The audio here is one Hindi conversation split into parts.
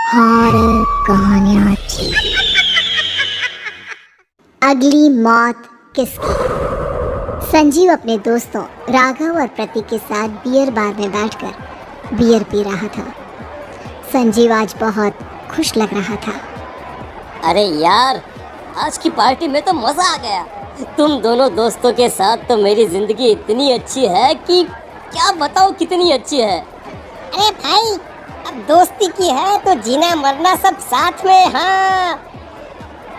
हॉरर कहानियाँ। अगली मौत किसकी? संजीव अपने दोस्तों राघव और प्रतीक के साथ बियर बार में बैठकर बियर पी रहा था। संजीव आज बहुत खुश लग रहा था। अरे यार, आज की पार्टी में तो मजा आ गया। तुम दोनों दोस्तों के साथ तो मेरी जिंदगी इतनी अच्छी है कि क्या बताओ कितनी अच्छी है। अरे भाई, अब दोस्ती की है तो जीना मरना सब साथ में। हाँ,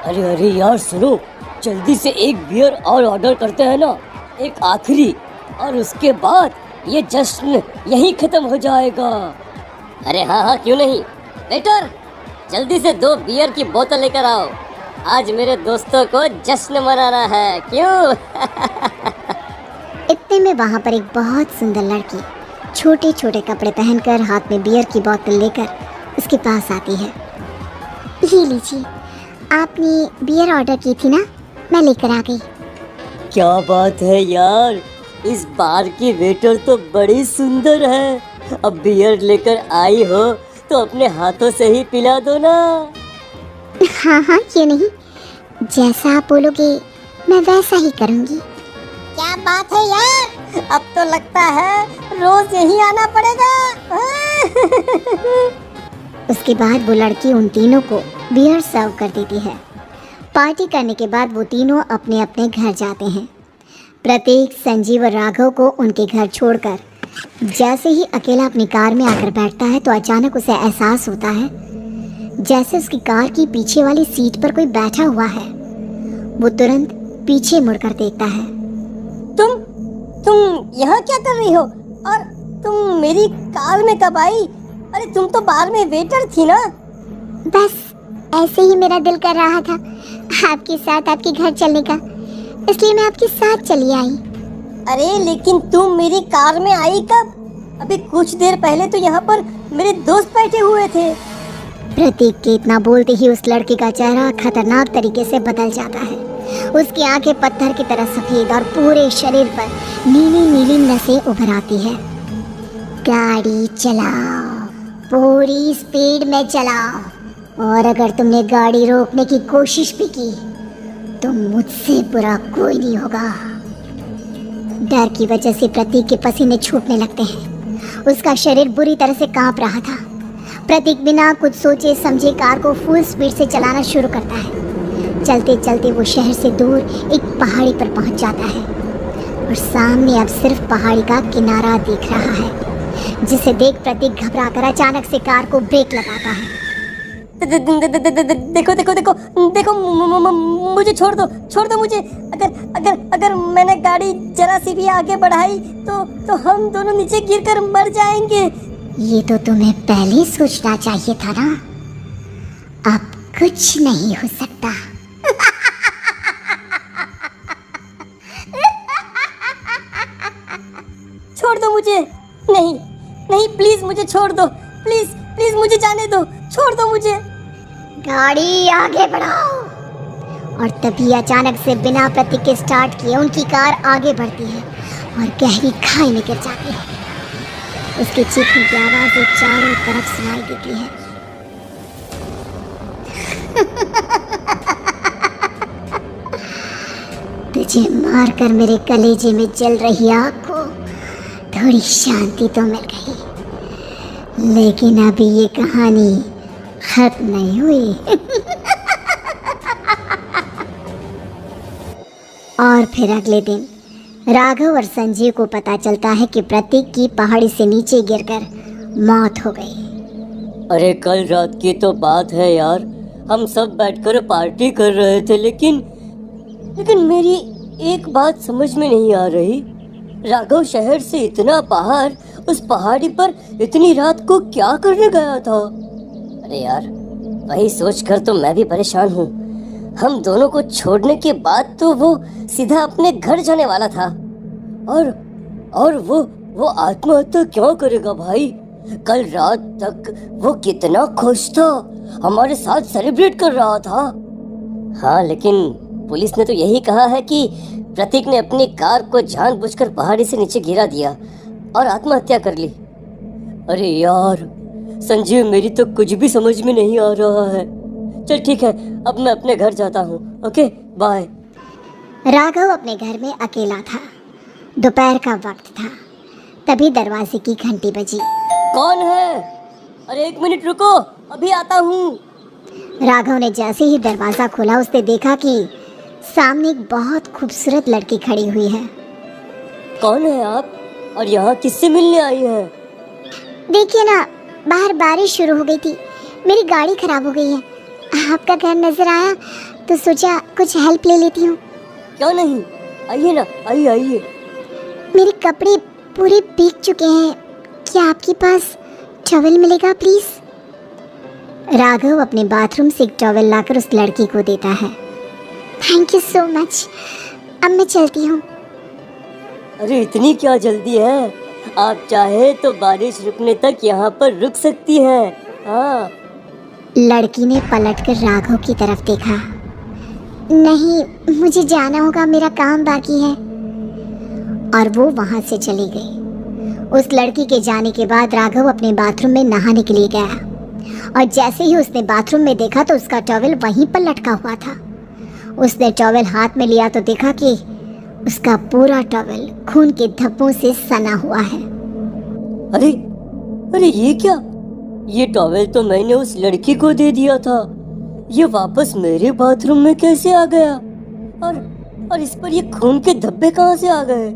अरे यार सुनो, जल्दी से एक बियर और ऑर्डर करते हैं ना, एक आखिरी, और उसके बाद ये जश्न यहीं खत्म हो जाएगा। अरे हाँ, क्यों नहीं। वेटर, जल्दी से 2 बियर की बोतल लेकर आओ। आज मेरे दोस्तों को जश्न मनाना है, क्यों? इतने में वहाँ पर एक बहुत सुंदर लड़की छोटे छोटे कपड़े पहनकर हाथ में बियर की बोतल लेकर उसके पास आती है। ये लीजिए, आपने बियर ऑर्डर की थी ना, मैं लेकर आ गई। क्या बात है यार, इस बार की वेटर तो बड़ी सुंदर है। अब बियर लेकर आई हो तो अपने हाथों से ही पिला दो ना। हाँ, क्यों नहीं, जैसा आप बोलोगे मैं वैसा ही करूँगी। क्या बात है यार, अब तो लगता है रोज यहीं आना पड़ेगा। उसके बाद वो लड़की उन तीनों को बियर सर्व कर देती है। पार्टी करने के बाद वो तीनों अपने अपने घर जाते हैं। प्रतीक, संजीव और राघव को उनके घर छोड़कर जैसे ही अकेला अपनी कार में आकर बैठता है तो अचानक उसे एहसास होता है जैसे उसकी कार की पीछे वाली सीट पर कोई बैठा हुआ है। वो तुरंत पीछे मुड़कर देखता है। तुम यहाँ क्या कर रही हो? और तुम मेरी कार में कब आई? अरे तुम तो बार में वेटर थी ना। बस ऐसे ही मेरा दिल कर रहा था आपके साथ आपके घर चलने का, इसलिए मैं आपके साथ चली आई। अरे लेकिन तुम मेरी कार में आई कब? अभी कुछ देर पहले तो यहाँ पर मेरे दोस्त बैठे हुए थे। प्रतीक के इतना बोलते ही उस लड़के का चेहरा खतरनाक तरीके से बदल जाता है। उसकी आंखें पत्थर की तरह सफेद और पूरे शरीर पर नीली नीली नसें उभर आती है। गाड़ी चलाओ, पूरी स्पीड में चलाओ, और अगर तुमने गाड़ी रोकने की कोशिश भी की तो मुझसे बुरा कोई नहीं होगा। डर की वजह से प्रतीक के पसीने छूटने लगते हैं। उसका शरीर बुरी तरह से कांप रहा था। प्रतीक बिना कुछ सोचे समझे कार को फुल स्पीड से चलाना शुरू करता है। चलते चलते वो शहर से दूर एक पहाड़ी पर पहुंच जाता है और सामने अब सिर्फ पहाड़ी का किनारा दिख रहा है, जिसे देख प्रतीक घबराकर अचानक से कार को ब्रेक लगाता है। देखो देखो देखो देखो, मुझे छोड़ दो मुझे। अगर मैंने गाड़ी जरा सी भी आगे बढ़ाई तो हम दोनों नीचे गिरकर मर जाएंगे। ये तो तुम्हें पहले सोचना चाहिए था ना। अब कुछ नहीं हो सकता। छोड़ दो मुझे। नहीं प्लीज मुझे छोड़ दो। प्लीज मुझे जाने दो। छोड़ दो मुझे। गाड़ी आगे बढ़ाओ। और तभी अचानक से बिना प्रतीक के स्टार्ट किए उनकी कार आगे बढ़ती है और गहरी खाई में गिर जाती है। उसके चीखने की आवाज़ें चारों तरफ सुनाई देती है। तुझे मारकर मेरे कलेजे में जल रही आग को थोड़ी शांति तो मिल गई, लेकिन अभी ये कहानी खत्म नहीं हुई। और फिर अगले दिन राघव और संजीव को पता चलता है कि प्रतीक की पहाड़ी से नीचे गिरकर मौत हो गई। अरे कल रात की तो बात है यार, हम सब बैठकर पार्टी कर रहे थे, लेकिन मेरी एक बात समझ में नहीं आ रही। राघव शहर से इतना बाहर उस पहाड़ी पर इतनी रात को क्या करने गया था? अरे यार, वही सोचकर तो मैं भी परेशान हूँ। हम दोनों को छोड़ने के बाद तो वो सीधा अपने घर जाने वाला था, और वो आत्महत्या क्यों करेगा भाई? कल रात तक वो कितना खुश था, हमारे साथ सेलिब्रेट कर रहा था। हाँ, लेकिन पुलिस ने तो यही कहा है कि प्रतीक ने अपनी कार को जानबूझकर पहाड़ी से नीचे गिरा दिया और आत्महत्या कर ली। अरे यार, संजीव, मेरी तो कुछ भी समझ में नहीं आ रहा है। चल ठीक है, अब मैं अपने घर जाता हूँ। Okay, bye. राघव अपने घर में अकेला था। दोपहर का वक्त था। तभी दरवाजे की घंटी बजी। कौन है? अरे 1 मिनट रुको, अभी आता हूँ। राघव ने जैसे ही दरवाज़ा खोला उसने देखा कि सामने एक बहुत खूबसूरत लड़की खड़ी हुई है। कौन है आप और यहाँ किससे मिलने आई है? देखिए ना, बाहर बारिश शुरू हो गई थी, मेरी गाड़ी खराब हो गई है। आपका घर नजर आया तो सोचा कुछ हेल्प ले लेती हूँ। क्यों नहीं, आइए ना, आइए आइए। मेरे कपड़े पूरे भीग चुके हैं, क्या आपके पास टॉवल मिलेगा प्लीज? राघव अपने बाथरूम से एक टॉवल लाकर उस लड़की को देता है। थैंक यू सो मच, अब मैं चलती हूँ। अरे इतनी क्या जल्दी है? आप चाहे तो बारिश रुकने तक यहाँ पर रुक सकती हैं। हाँ। लड़की ने पलटकर राघव की तरफ देखा। नहीं, मुझे जाना होगा, मेरा काम बाकी है। और वो वहां से चली गई। उस लड़की के जाने के बाद राघव अपने बाथरूम में नहाने के लिए गया और जैसे ही उसने बाथरूम में देखा तो उसका टॉवल वहीं पर लटका हुआ था। उसने टॉवल हाथ में लिया तो देखा कि उसका पूरा टॉवल खून के धब्बों से सना हुआ है। अरे अरे ये क्या? ये टॉवल तो मैंने उस लड़की को दे दिया था। ये वापस मेरे बाथरूम में कैसे आ गया? और इस पर ये खून के धब्बे कहाँ से आ गए?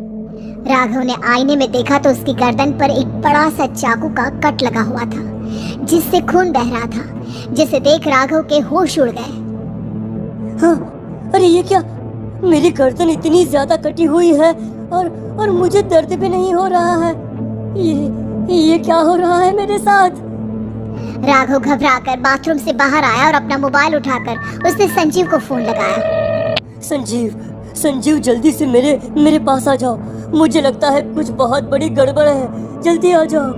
राघव ने आईने में देखा तो उसकी गर्दन पर एक बड़ा सा चाकू का कट लगा हुआ था जिससे खून बह रहा था, जिसे देख राघव के होश उड़ गए। हाँ, अरे ये क्या? मेरी गर्दन इतनी ज्यादा कटी हुई है और मुझे दर्द भी नहीं हो रहा है। ये क्या हो रहा है मेरे साथ? राघव घबराकर बाथरूम से बाहर आया और अपना मोबाइल उठाकर उसने संजीव को फोन लगाया। संजीव जल्दी से मेरे पास आ जाओ। मुझे लगता है कुछ बहुत बड़ी गड़बड़ है, जल्दी आ जाओ।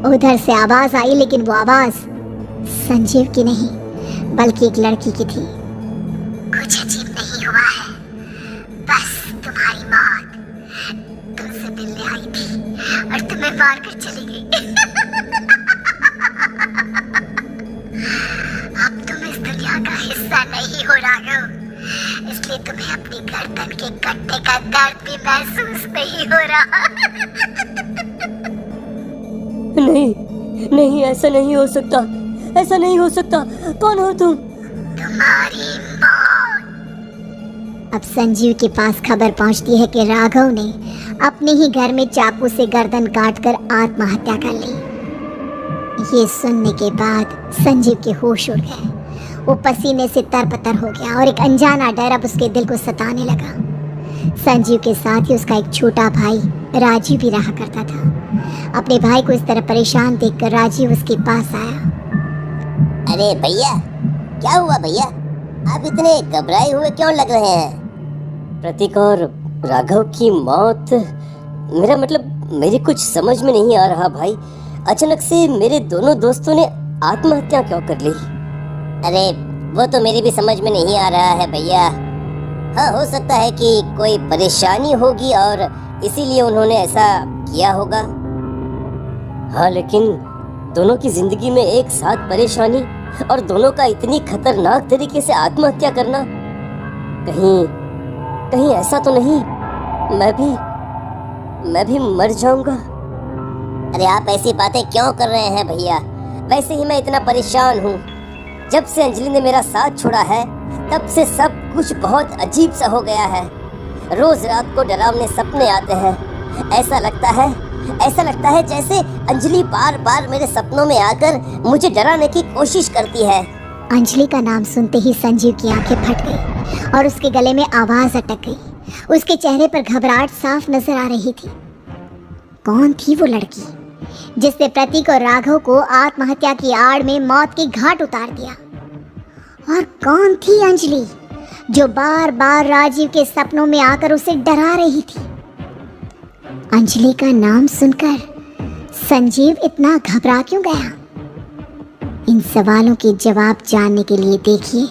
उधर से आवाज आई, लेकिन वो आवाज संजीव की नहीं बल्कि एक लड़की की थी। कुछ अजीब नहीं हुआ है, बस तुम्हारी मौत तुमसे मिलने आई थी और तुम्हें मार कर चली गई। अब तुम इस दुनिया का हिस्सा नहीं हो राघव, इसलिए तुम्हें अपनी गर्दन के कट्टे का दर्द भी महसूस नहीं हो रहा। नहीं, ऐसा नहीं हो सकता, ऐसा नहीं हो सकता। कौन हो तुम? तुम्हारी मौत। अब संजीव के पास खबर पहुंचती है कि राघव ने अपने ही घर में चाकू से गर्दन काटकर आत्महत्या कर ली। ये सुनने के बाद संजीव के होश उड़ गए। वो पसीने से तरपतर हो गया और एक अनजाना डर अब उसके दिल को सताने लगा। संजीव के साथ ही उसका एक छोटा भाई राजीव भी रहा करता था। अपने भाई को इस तरह परेशान देखकर राजीव उसके पास आया। अरे भैया, क्या हुआ भैया? आप इतने घबराए हुए क्यों लग रहे हैं? प्रतीक और राघव की मौत, मेरा मतलब मेरी कुछ समझ में नहीं आ रहा भाई। अचानक से मेरे दोनों दोस्तों ने आत्महत्या क्यों कर ली? अरे वो तो मेरी भी समझ में नहीं आ रहा है भैया। हाँ, हो सकता है कि कोई परेशानी होगी और इसीलिए उन्होंने ऐसा किया होगा। हाँ, लेकिन दोनों की जिंदगी में एक साथ परेशानी और दोनों का इतनी खतरनाक तरीके से आत्महत्या करना, कहीं ऐसा तो नहीं मैं भी मर जाऊंगा? अरे आप ऐसी बातें क्यों कर रहे हैं भैया? वैसे ही मैं इतना परेशान हूँ। जब से अंजलि ने मेरा साथ छोड़ा है तब से सब कुछ बहुत अजीब सा हो गया है। रोज रात को डरावने सपने आते हैं। ऐसा लगता है जैसे अंजलि बार बार मेरे सपनों में आकर मुझे डराने की कोशिश करती है। अंजलि का नाम सुनते ही संजीव की आंखें फट गई और उसके गले में आवाज अटक गई। उसके चेहरे पर घबराहट साफ नजर आ रही थी। कौन थी वो लड़की जिसने प्रतीक और राघव को आत्महत्या की आड़ में मौत की घाट उतार दिया? और कौन थी अंजलि जो बार बार राजीव के सपनों में आकर उसे डरा रही थी? अंजलि का नाम सुनकर संजीव इतना घबरा क्यों गया? इन सवालों के जवाब जानने के लिए देखिए